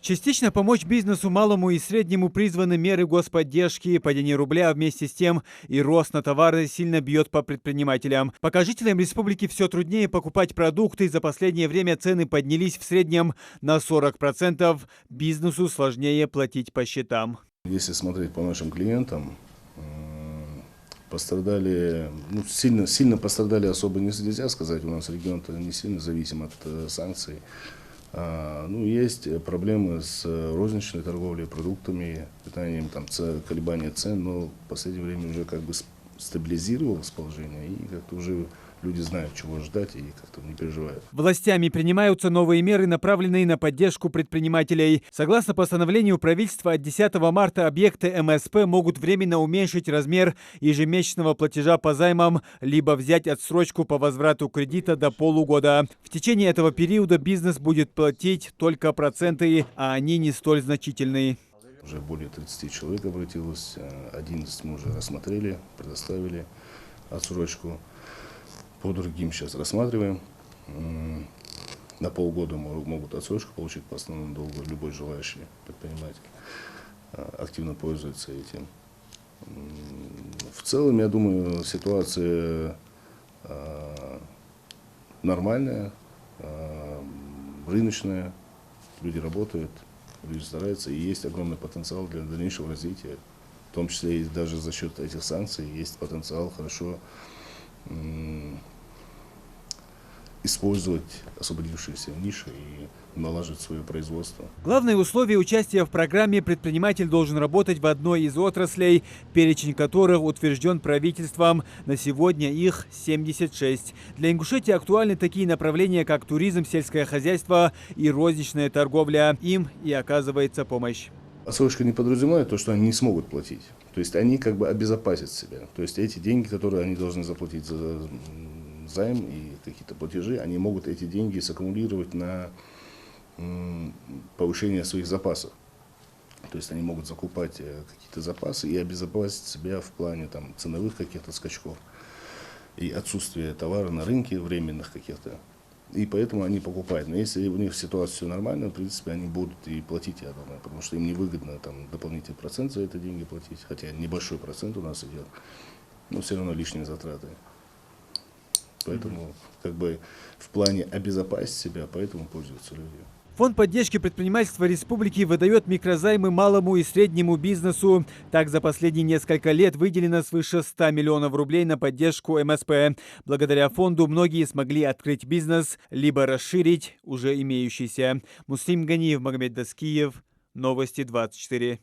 Частично помочь бизнесу малому и среднему призваны меры господдержки. Падение рубля, а вместе с тем и рост на товары сильно бьет по предпринимателям. Пока жителям республики все труднее покупать продукты, за последнее время цены поднялись в среднем на 40%. Бизнесу сложнее платить по счетам. Если смотреть по нашим клиентам, пострадали, сильно пострадали особо нельзя сказать. У нас регион-то не сильно зависим от санкций. Есть проблемы с розничной торговлей продуктами, питанием, колебания цен, но в последнее время уже как бы стабилизировалось положение, и как-то уже люди знают, чего ждать, и как-то не переживают. Властями принимаются новые меры, направленные на поддержку предпринимателей. Согласно постановлению правительства, от 10 марта объекты МСП могут временно уменьшить размер ежемесячного платежа по займам, либо взять отсрочку по возврату кредита до полугода. В течение этого периода бизнес будет платить только проценты, а они не столь значительные. Уже более 30 человек обратилось, 11 мы уже рассмотрели, предоставили отсрочку. По другим сейчас рассматриваем. На полгода могут отсрочку получить по основному долгу любой желающий предприниматель. Активно пользуется этим. В целом, я думаю, ситуация нормальная, рыночная. Люди работают, люди стараются, и есть огромный потенциал для дальнейшего развития. В том числе и даже за счет этих санкций есть потенциал хорошо использовать освободившиеся ниши и налаживать свое производство. Главное условие участия в программе: предприниматель должен работать в одной из отраслей, перечень которых утвержден правительством. На сегодня их 76. Для Ингушетии актуальны такие направления, как туризм, сельское хозяйство и розничная торговля. Им и оказывается помощь. Отсрочка не подразумевает то, что они не смогут платить. То есть они как бы обезопасят себя. То есть эти деньги, которые они должны заплатить за займ и какие-то платежи, они могут эти деньги саккумулировать на повышение своих запасов. То есть они могут закупать какие-то запасы и обезопасить себя в плане ценовых каких-то скачков и отсутствия товара на рынке временных каких-то. И поэтому они покупают. Но если у них ситуация все нормально, в принципе, они будут и платить, я думаю, потому что им невыгодно дополнительный процент за это деньги платить, хотя небольшой процент у нас идет, но все равно лишние затраты. Поэтому в плане обезопасить себя, поэтому пользуются люди. Фонд поддержки предпринимательства республики выдает микрозаймы малому и среднему бизнесу. Так, за последние несколько лет выделено свыше 100 миллионов рублей на поддержку МСП. Благодаря фонду многие смогли открыть бизнес, либо расширить уже имеющийся. Муслим Ганиев, Магомед Даскиев. Новости 24.